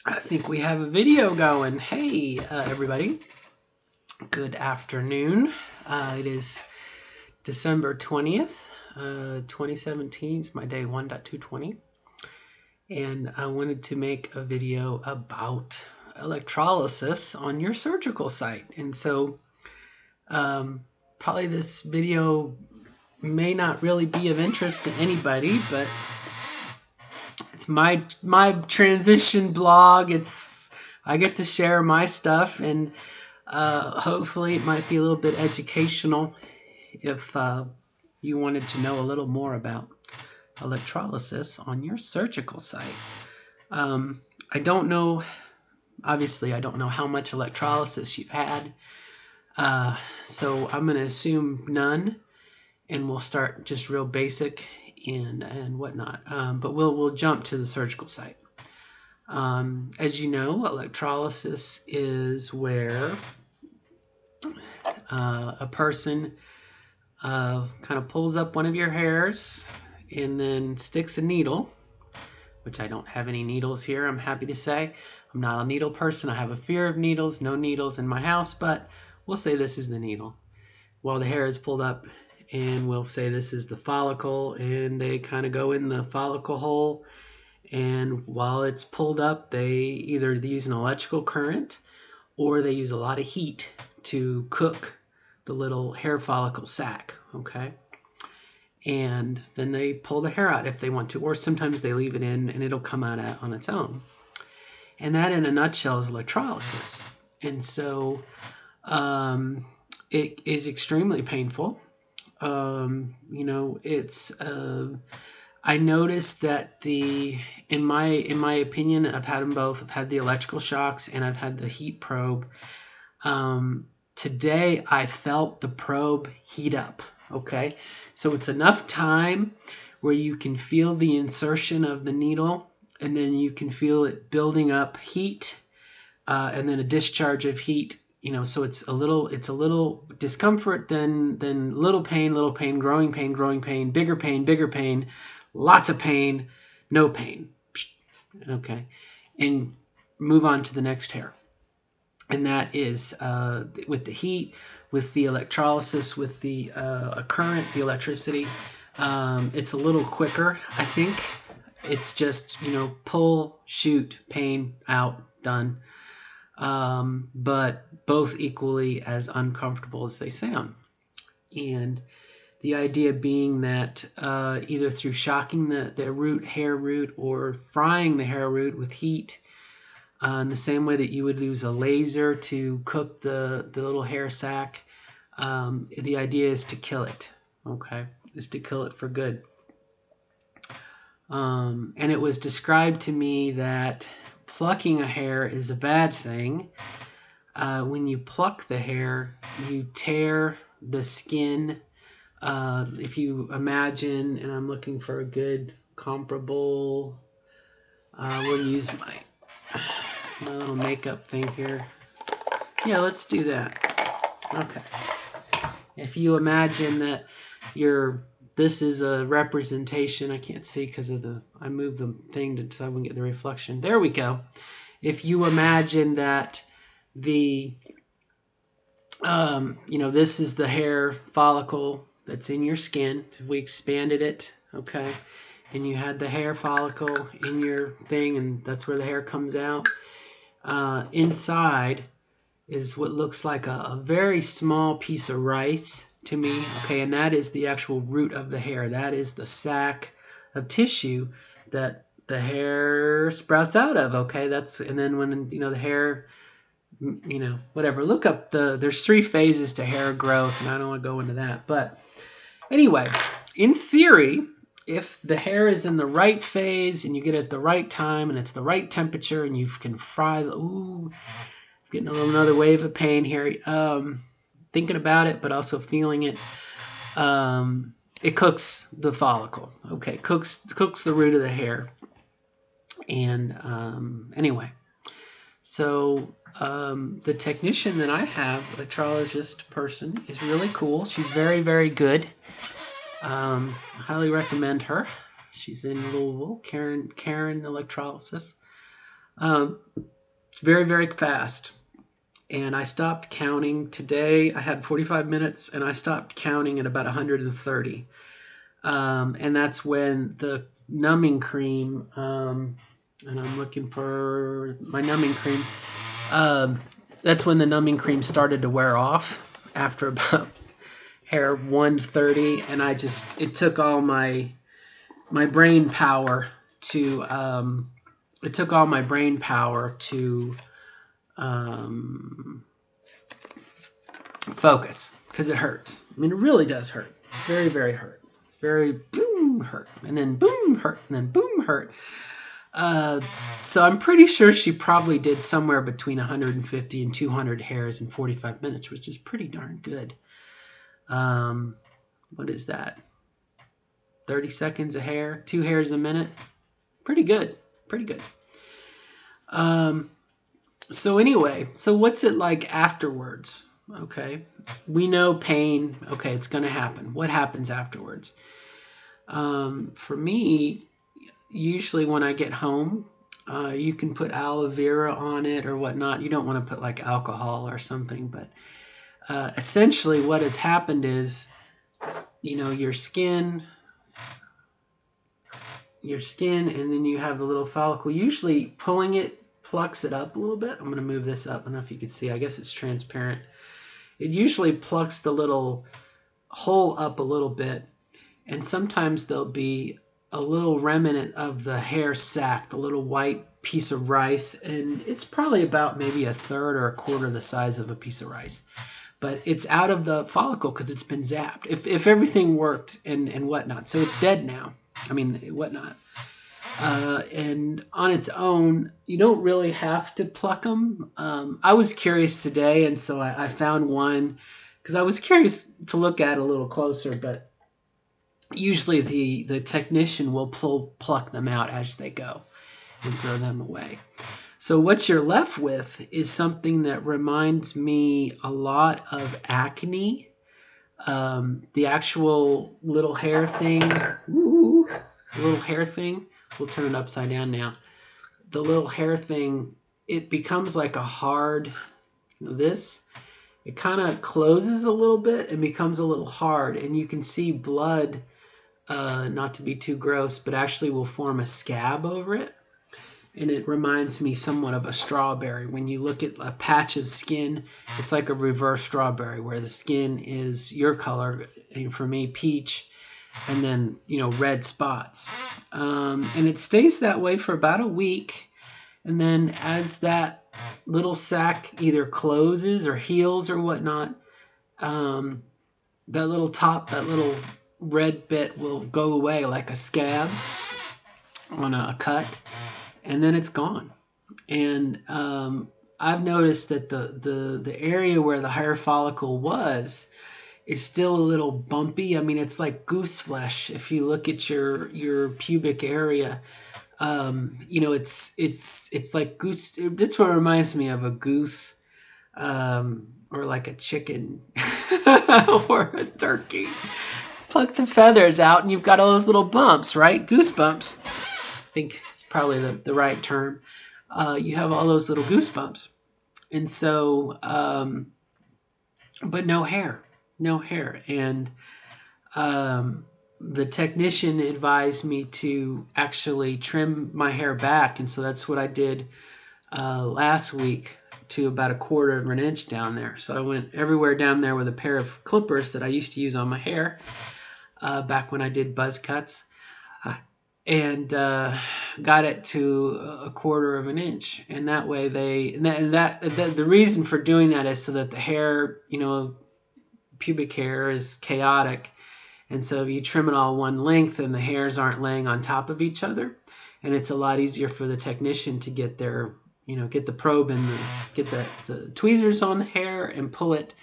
I think we have a video going. Hey, everybody. Good afternoon. It is December 20th, 2017. It's my day 1.220. And I wanted to make a video about electrolysis on your surgical site. And so probably this video may not really be of interest to anybody, but it's my transition blog. I get to share my stuff, and hopefully it might be a little bit educational if you wanted to know a little more about electrolysis on your surgical site. I don't know, obviously I don't know how much electrolysis you've had, so I'm going to assume none, and we'll start just real basic and whatnot. But we'll jump to the surgical site. As you know, electrolysis is where a person kind of pulls up one of your hairs and then sticks a needle, which I don't have any needles here, I'm happy to say. I'm not a needle person. I have a fear of needles. No needles in my house, but we'll say this is the needle. While the hair is pulled up, and we'll say this is the follicle, and they kind of go in the follicle hole, and while it's pulled up, they either use an electrical current or they use a lot of heat to cook the little hair follicle sac, okay? And then they pull the hair out if they want to, or sometimes they leave it in and it'll come out on its own. And that in a nutshell is electrolysis. And so it is extremely painful. It's I noticed that in my opinion, I've had them both. I've had the electrical shocks and I've had the heat probe. Today I felt the probe heat up. Okay, so it's enough time where you can feel the insertion of the needle, and then you can feel it building up heat, and then a discharge of heat. So it's a little discomfort, then little pain, growing pain, bigger pain, lots of pain, no pain. Okay, and move on to the next hair. And that is with the heat, with the electrolysis, with the current, the electricity. It's a little quicker, I think. It's just, pull, shoot, pain, out, done. But both equally as uncomfortable as they sound. And the idea being that either through shocking the hair root, or frying the hair root with heat, in the same way that you would use a laser to cook the little hair sac, the idea is to kill it, okay? Is to kill it for good. And it was described to me that plucking a hair is a bad thing. When you pluck the hair, you tear the skin. If you imagine, and I'm looking for a good comparable, we'll use my little makeup thing here. Yeah, let's do that. Okay. If you imagine that this is a representation, I can't see because I moved the thing so I wouldn't get the reflection. There we go. If you imagine that this is the hair follicle that's in your skin. If we expanded it, okay, and you had the hair follicle in your thing, and that's where the hair comes out. Inside is what looks like a very small piece of rice to me, okay, and that is the actual root of the hair. That is the sac of tissue that the hair sprouts out of, okay? And then when the hair, whatever, look up there's 3 phases to hair growth, and I don't want to go into that, but anyway, in theory, if the hair is in the right phase and you get it at the right time and it's the right temperature and you can fry getting another wave of pain here, thinking about it but also feeling it, it cooks the follicle, okay, cooks the root of the hair. And anyway, so the technician that I have, electrologist person, is really cool. She's very, very good. I highly recommend her. She's in Louisville, Karen Electrolysis. It's very, very fast. And I stopped counting today. I had 45 minutes, and I stopped counting at about 130. And that's when the numbing cream, and I'm looking for my numbing cream. That's when the numbing cream started to wear off after about hair 130, and it took all my brain power to focus, because it hurts. I mean, it really does hurt. Very, very hurt. Very boom hurt, and then boom hurt, and then boom hurt. So I'm pretty sure she probably did somewhere between 150 and 200 hairs in 45 minutes, which is pretty darn good. What is that? 30 seconds a hair, 2 hairs a minute. Pretty good. Pretty good. So anyway, so what's it like afterwards? Okay. We know pain. Okay, it's going to happen. What happens afterwards? For me, usually when I get home, you can put aloe vera on it or whatnot. You don't want to put like alcohol or something, but essentially what has happened is, your skin, and then you have the little follicle. Usually pulling it plucks it up a little bit. I'm going to move this up. I don't know if you can see. I guess it's transparent. It usually plucks the little hole up a little bit, and sometimes there'll be a little remnant of the hair sac, the little white piece of rice, and it's probably about maybe a third or a quarter the size of a piece of rice. But it's out of the follicle because it's been zapped. If everything worked and whatnot. So it's dead now. I mean, whatnot. And on its own, you don't really have to pluck them. I was curious today, and so I found one because I was curious to look at it a little closer, but usually the technician will pluck them out as they go and throw them away. So what you're left with is something that reminds me a lot of acne. The actual little hair thing, we'll turn it upside down now. The little hair thing, it becomes like a hard, it kind of closes a little bit and becomes a little hard, and you can see blood, not to be too gross, but actually will form a scab over it. And it reminds me somewhat of a strawberry. When you look at a patch of skin, it's like a reverse strawberry where the skin is your color, and for me, peach, and then, red spots. And it stays that way for about a week. And then as that little sac either closes or heals or whatnot, that little red bit will go away like a scab on a cut. And then it's gone. And I've noticed that the area where the hair follicle is still a little bumpy. I mean, it's like goose flesh. If you look at your pubic area, it's like goose. That's what reminds me of a goose, or like a chicken or a turkey. Pluck the feathers out, and you've got all those little bumps, right? Goosebumps. I think probably the right term. You have all those little goosebumps, and so but no hair, and the technician advised me to actually trim my hair back, and so that's what I did last week, to about a quarter of an inch down there. So I went everywhere down there with a pair of clippers that I used to use on my hair back when I did buzz cuts. And got it to a quarter of an inch, and that way the reason for doing that is so that the hair, pubic hair is chaotic, and so if you trim it all one length, and the hairs aren't laying on top of each other, and it's a lot easier for the technician to get their, get the probe and get the tweezers on the hair and pull it,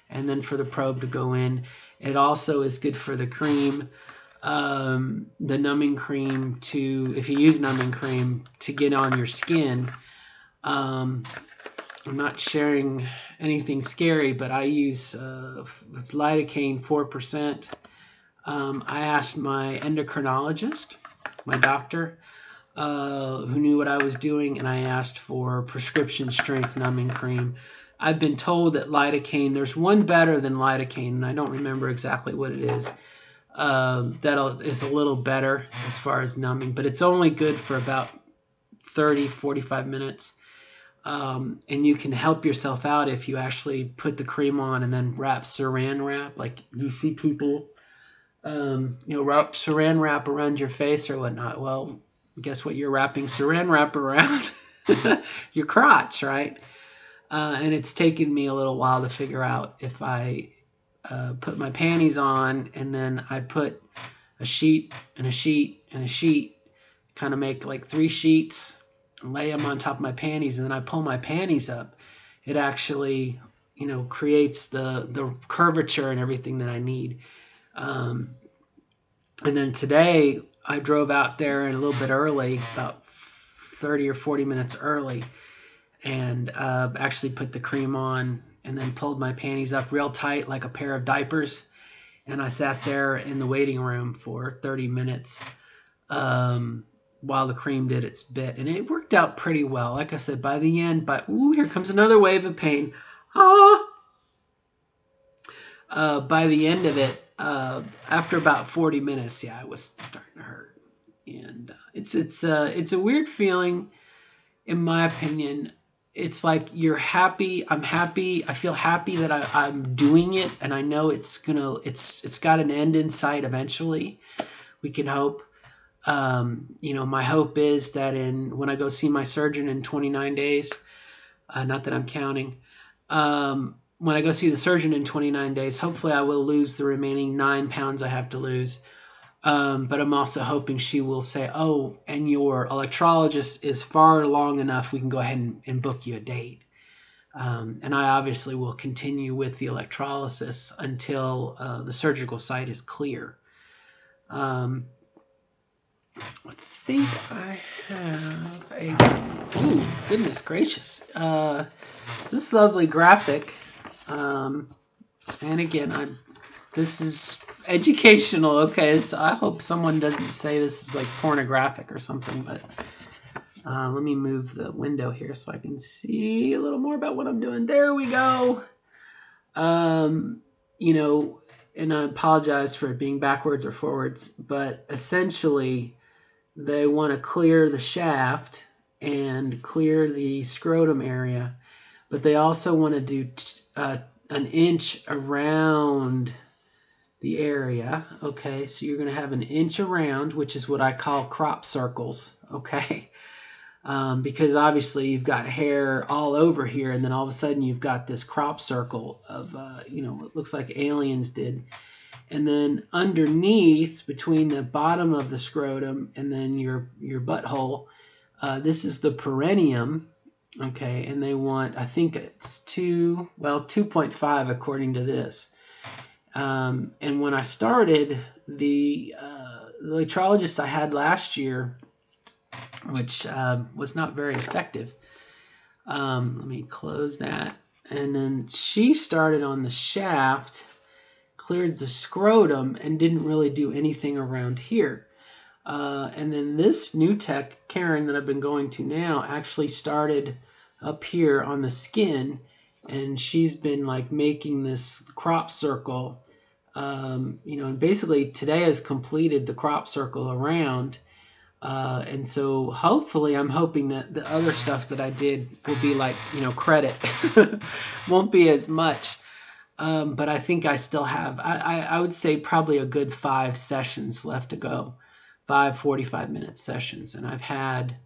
and then for the probe to go in. It also is good for the cream. The numbing cream if you use numbing cream to get on your skin. I'm not sharing anything scary, but I use it's lidocaine 4%. I asked my endocrinologist, my doctor, who knew what I was doing, and I asked for prescription strength numbing cream. I've been told that lidocaine, there's one better than lidocaine, and I don't remember exactly what it is. That is a little better as far as numbing, but it's only good for about 30-45 minutes. And you can help yourself out if you actually put the cream on and then wrap saran wrap, like you see people, wrap saran wrap around your face or whatnot. Well, guess what you're wrapping saran wrap around? Your crotch, right? And it's taken me a little while to figure out if I put my panties on and then I put a sheet and a sheet and a sheet, kind of make like 3 sheets, lay them on top of my panties, and then I pull my panties up. It actually, creates the curvature and everything that I need. And then today I drove out there a little bit early, about 30 or 40 minutes early, and actually put the cream on and then pulled my panties up real tight like a pair of diapers. And I sat there in the waiting room for 30 minutes while the cream did its bit. And it worked out pretty well. Like I said, by the end, here comes another wave of pain. By the end of it, after about 40 minutes, I was starting to hurt. And it's a weird feeling, in my opinion. It's like you're happy. I'm happy. I feel happy that I'm doing it, and I know it's got an end in sight eventually. We can hope. My hope is that when I go see my surgeon in 29 days, not that I'm counting, when I go see the surgeon in 29 days, hopefully I will lose the remaining 9 pounds I have to lose. But I'm also hoping she will say, oh, and your electrologist is far along enough, we can go ahead and book you a date. And I obviously will continue with the electrolysis until the surgical site is clear. I think I have ooh, goodness gracious. This lovely graphic. And again, this is educational. Okay, I hope someone doesn't say this is like pornographic or something, but let me move the window here so I can see a little more about what I'm doing. There we go. And I apologize for it being backwards or forwards, but essentially they want to clear the shaft and clear the scrotum area, but they also want to do an inch around the area. Okay, so you're going to have an inch around, which is what I call crop circles. Okay, because obviously you've got hair all over here, and then all of a sudden you've got this crop circle of what looks like aliens did. And then underneath, between the bottom of the scrotum and then your butthole, this is the perineum. Okay, and they want, I think it's 2.5 according to this. And when I started, the electrologist I had last year, which was not very effective. Let me close that. And then she started on the shaft, cleared the scrotum, and didn't really do anything around here. And then this new tech, Karen, that I've been going to now, actually started up here on the skin, and she's been like making this crop circle. And basically today has completed the crop circle around. And so hopefully I'm hoping that the other stuff that I did will be like, credit. Won't be as much. But I think I still have, I would say probably a good 5 sessions left to go. 5 45-minute sessions. And I've had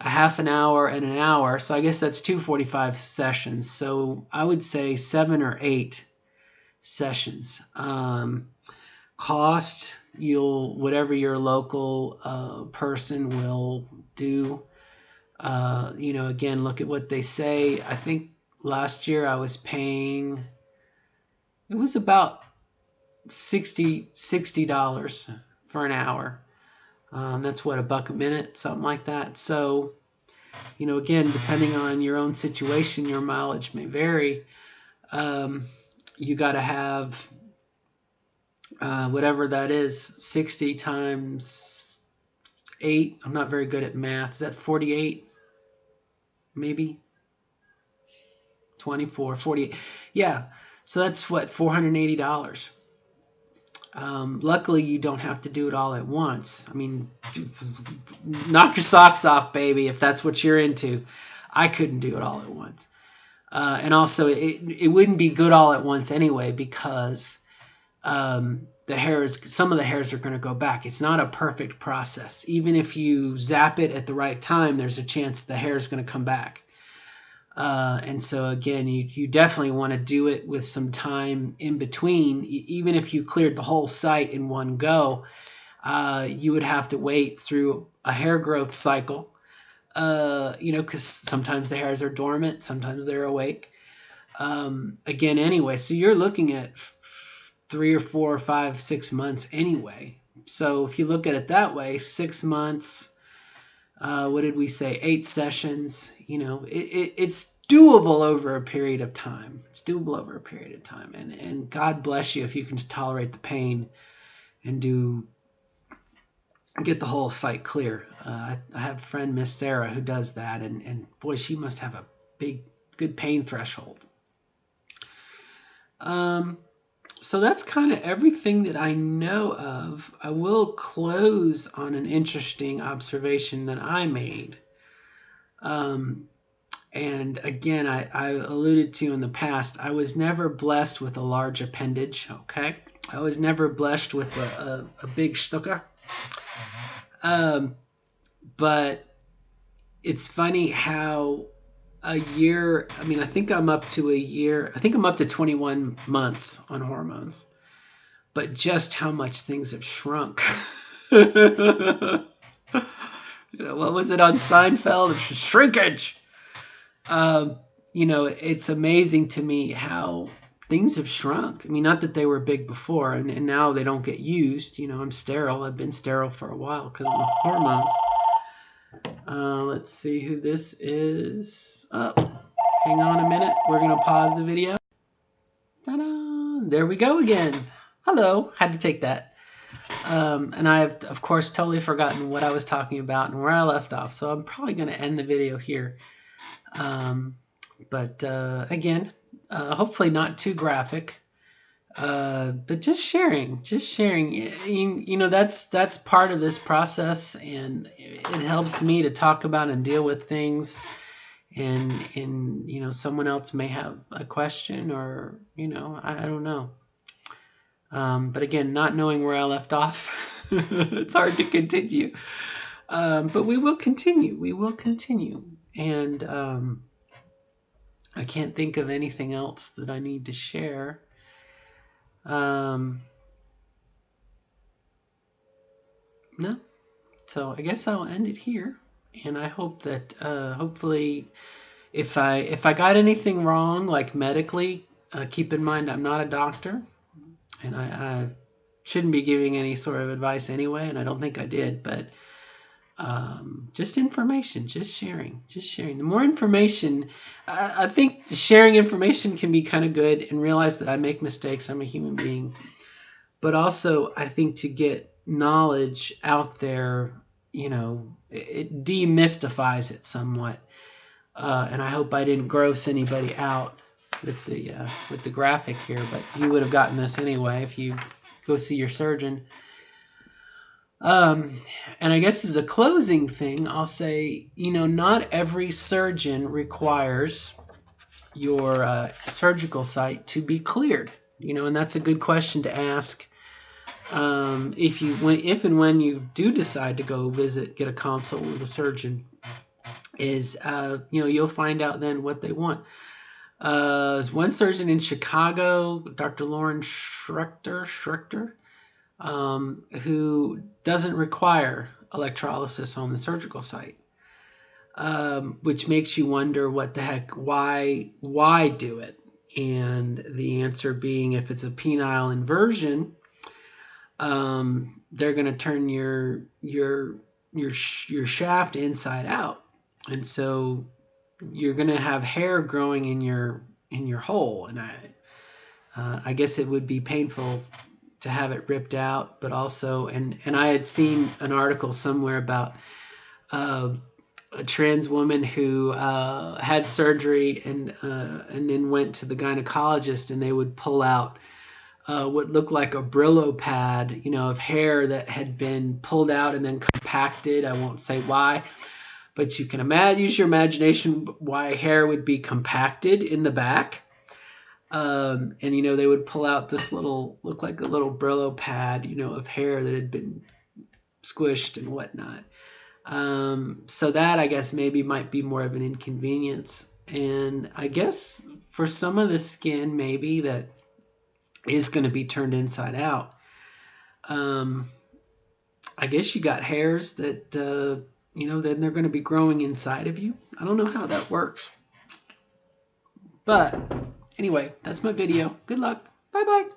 a half an hour and an hour. So I guess that's 2 45 sessions. So I would say 7 or 8 sessions. Cost, whatever your local person will do. Again, look at what they say. I think last year I was paying, it was about $60 for an hour. That's what, $1 a minute, something like that. So, again, depending on your own situation, your mileage may vary. You got to have whatever that is, 60 times 8. I'm not very good at math. Is that 48? Maybe 24, 48. Yeah. So that's what, $480. Luckily, you don't have to do it all at once. I mean, knock your socks off, baby, if that's what you're into. I couldn't do it all at once. And also, it wouldn't be good all at once anyway, because some of the hairs are going to go back. It's not a perfect process. Even if you zap it at the right time, there's a chance the hair is going to come back. And so again, you definitely want to do it with some time in between. Even if you cleared the whole site in one go, you would have to wait through a hair growth cycle, because sometimes the hairs are dormant, sometimes they're awake. Again, anyway, so you're looking at 3 or 4 or 5, 6 months anyway. So if you look at it that way, 6 months, what did we say? 8 sessions. It's doable over a period of time. It's doable over a period of time. And God bless you if you can tolerate the pain and get the whole site clear. I have a friend, Miss Sarah, who does that. And boy, she must have a good pain threshold. So that's kind of everything that I know of. I will close on an interesting observation that I made. And again, I alluded to in the past, I was never blessed with a large appendage, okay? I was never blessed with a big shtuka. But it's funny how a year, I think I'm up to a year, I think I'm up to 21 months on hormones, but just how much things have shrunk. What was it on Seinfeld? Shrinkage. It's amazing to me how things have shrunk. Not that they were big before, and now they don't get used. I'm sterile. I've been sterile for a while because of the hormones. Let's see who this is. Oh, hang on a minute. We're going to pause the video. Ta-da! There we go again. Hello. Had to take that. And I've, of course, totally forgotten what I was talking about and where I left off. So I'm probably going to end the video here. But again, hopefully not too graphic. But just sharing. That's part of this process, and it helps me to talk about and deal with things. And someone else may have a question, or I don't know. But again, not knowing where I left off, it's hard to continue. But we will continue. And I can't think of anything else that I need to share. No. So I guess I'll end it here. And I hope that hopefully if I got anything wrong, like medically, keep in mind I'm not a doctor. And I shouldn't be giving any sort of advice anyway, and I don't think I did, but just information, just sharing. The more information, I think sharing information can be kind of good, and realize that I make mistakes. I'm a human being. But also, I think to get knowledge out there, it demystifies it somewhat. And I hope I didn't gross anybody out with the graphic here, but you would have gotten this anyway if you go see your surgeon. And I guess as a closing thing, I'll say, not every surgeon requires your surgical site to be cleared. And that's a good question to ask. If and when you do decide to go get a consult with a surgeon, is you'll find out then what they want. There's one surgeon in Chicago, Dr. Lauren Schrechter, who doesn't require electrolysis on the surgical site, which makes you wonder what the heck, why do it? And the answer being, if it's a penile inversion, they're going to turn your shaft inside out, and so you're going to have hair growing in your hole, and I guess it would be painful to have it ripped out, but also, and I had seen an article somewhere about a trans woman who had surgery and then went to the gynecologist, and they would pull out what looked like a Brillo pad, you know, of hair that had been pulled out and then compacted. I won't say why, but you can use your imagination why hair would be compacted in the back. And, you know, they would pull out this look like a little Brillo pad, you know, of hair that had been squished and whatnot. So that, I guess, maybe might be more of an inconvenience. And I guess for some of the skin, maybe that is going to be turned inside out. I guess you got hairs that, you know, then they're going to be growing inside of you. I don't know how that works. But anyway, that's my video. Good luck. Bye-bye.